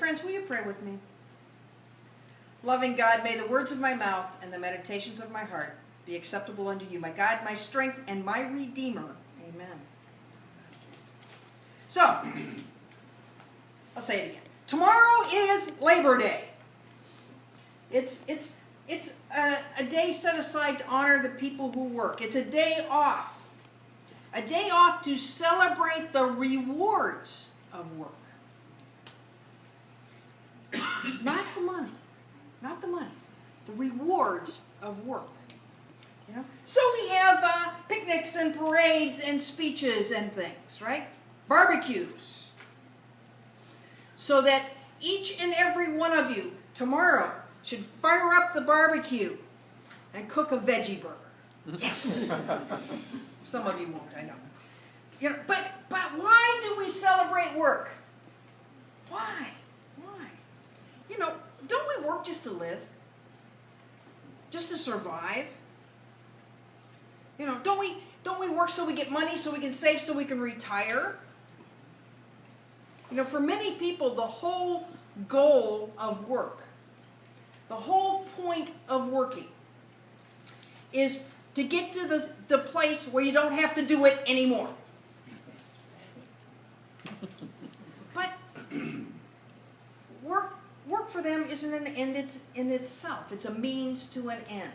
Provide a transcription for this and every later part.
friends, will you pray with me? Loving God, may the words of my mouth and the meditations of my heart be acceptable unto you, my God, my strength, and my Redeemer. Amen. So, I'll say it again. Tomorrow is Labor Day. It's a day set aside to honor the people who work. It's a day off. A day off to celebrate the rewards of work. Not the money. Not the money. The rewards of work. You know? So we have picnics and parades and speeches and things, right? Barbecues. So that each and every one of you tomorrow should fire up the barbecue and cook a veggie burger. Yes. Some of you won't, I know. You know, but why do we celebrate work? Why? Why? You know, don't we work just to live? Just to survive? You know, don't we work so we get money, so we can save, so we can retire? You know, for many people, the whole goal of work, the whole point of working is to get to the place where you don't have to do it anymore. But work for them isn't an end in itself. It's a means to an end.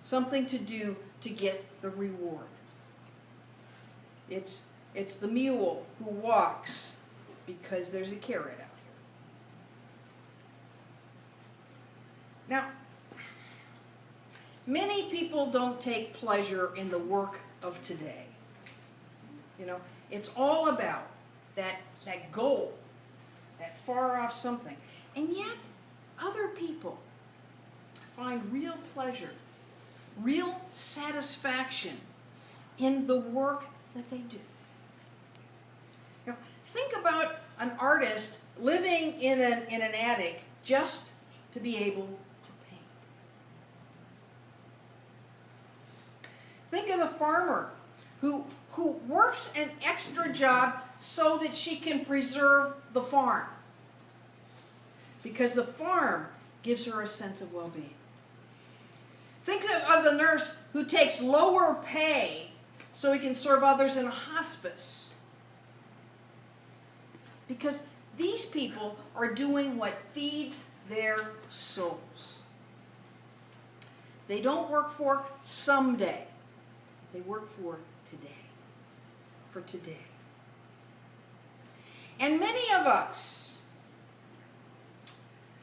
Something to do to get the reward. It's the mule who walks because there's a carrot out here. Now, many people don't take pleasure in the work of today. You know, it's all about that goal, that far off something. And yet, other people find real pleasure, real satisfaction in the work that they do. You know, think about an artist living in an attic just to be able to paint. Think of the farmer who works an extra job so that she can preserve the farm. Because the farm gives her a sense of well-being. Think of the nurse who takes lower pay so he can serve others in a hospice. Because these people are doing what feeds their souls. They don't work for someday. They work for today. For today. And many of us,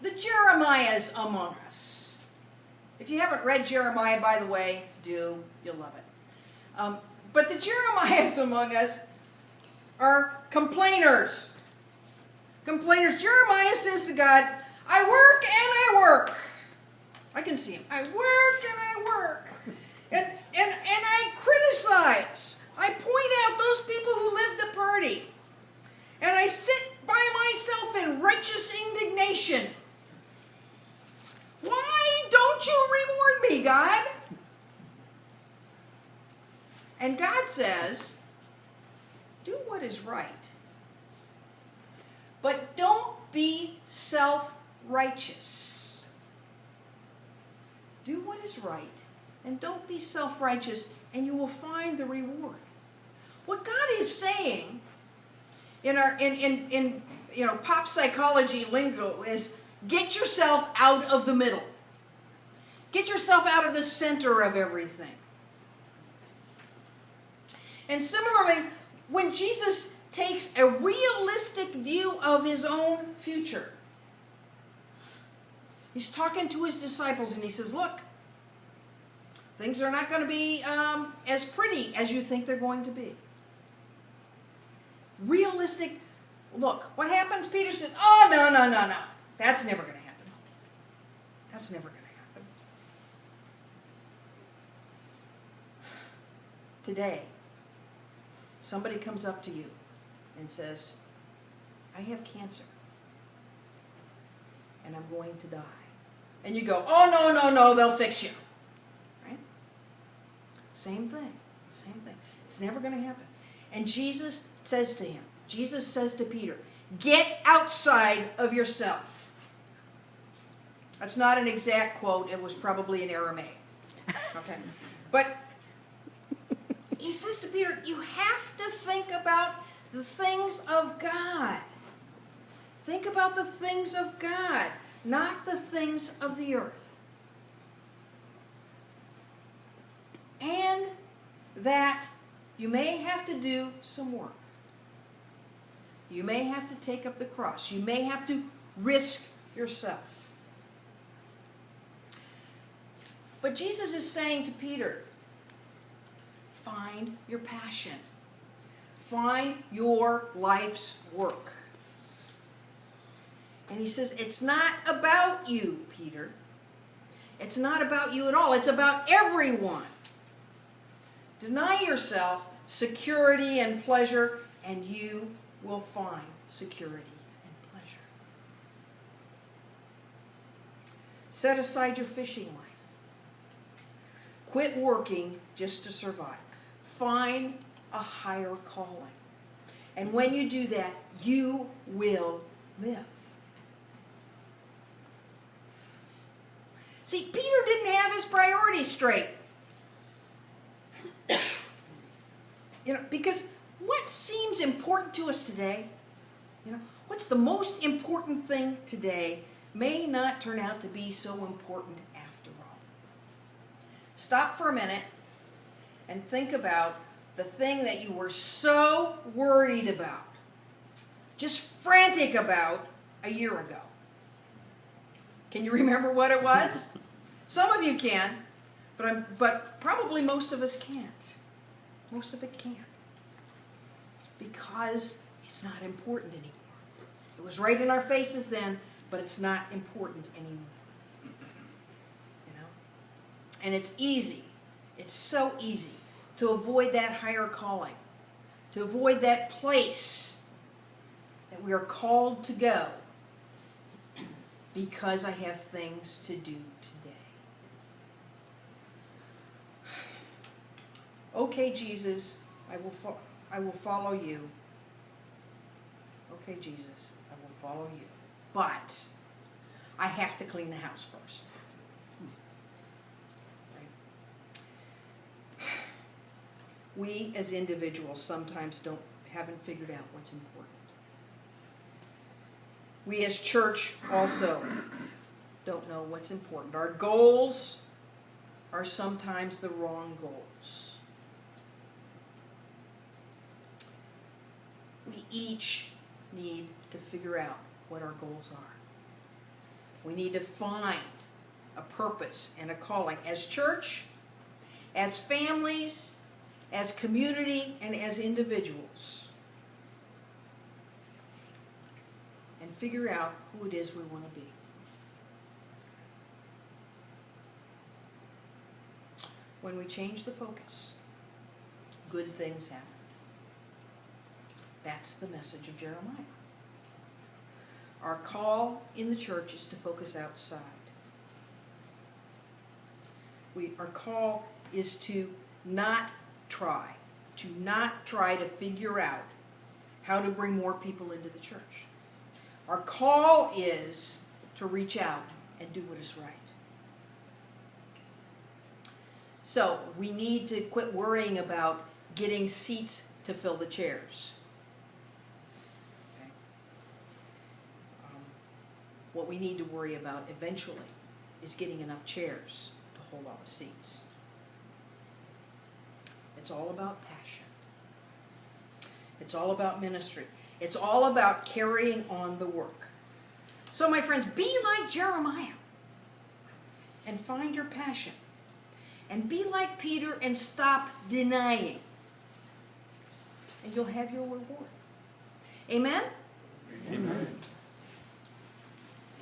the Jeremiahs among us. If you haven't read Jeremiah, by the way, do. You'll love it. But the Jeremiahs among us are complainers. Complainers. Jeremiah says to God, I work and I work. I can see him. I work and I work. And I criticize. I point out those people who live to party. And I sit by myself in righteous indignation. Why don't you reward me, God? And God says, do what is right. But don't be self-righteous. Do what is right, and don't be self-righteous, and you will find the reward. What God is saying in pop psychology lingo is get yourself out of the middle. Get yourself out of the center of everything. And similarly, when Jesus takes a realistic view of his own future, he's talking to his disciples and he says, look, things are not going to be as pretty as you think they're going to be. Realistic look. What happens? Peter says, oh, no. That's never going to happen. That's never going to happen. Today, somebody comes up to you and says, I have cancer and I'm going to die. And you go, oh, no, they'll fix you. Right? Same thing. It's never going to happen. And Jesus says to him, Jesus says to Peter, Get outside of yourself. That's not an exact quote. It was probably in Aramaic. Okay. But he says to Peter, you have to think about the things of God. Think about the things of God, not the things of the earth. And that you may have to do some work. You may have to take up the cross. You may have to risk yourself. But Jesus is saying to Peter, find your passion. Find your life's work. And he says, it's not about you, Peter. It's not about you at all. It's about everyone. Deny yourself security and pleasure, and you will find security and pleasure. Set aside your fishing life. Quit working just to survive. Find a higher calling. And when you do that, you will live. See, Peter didn't have his priorities straight. Because what seems important to us today, what's the most important thing today may not turn out to be so important after all. Stop for a minute and think about the thing that you were so worried about, just frantic about a year ago. Can you remember what it was? Some of you can, but probably most of us can't. Most of it can't. Because it's not important anymore. It was right in our faces then, but it's not important anymore. And it's easy. It's so easy to avoid that higher calling, to avoid that place that we are called to go, because I have things to do today. Okay, Jesus, I will follow you. Okay, Jesus, I will follow you. But I have to clean the house first. Right? We as individuals sometimes haven't figured out what's important. We as church also don't know what's important. Our goals are sometimes the wrong goals. We each need to figure out what our goals are. We need to find a purpose and a calling as church, as families, as community, and as individuals. And figure out who it is we want to be. When we change the focus, good things happen. That's the message of Jeremiah. Our call in the church is to focus outside. Our call is to not try to figure out how to bring more people into the church. Our call is to reach out and do what is right. So we need to quit worrying about getting seats to fill the chairs. Okay? What we need to worry about eventually is getting enough chairs to hold all the seats. It's all about passion. It's all about ministry. It's all about carrying on the work. So, my friends, be like Jeremiah and find your passion. And be like Peter and stop denying. And you'll have your reward. Amen? Amen.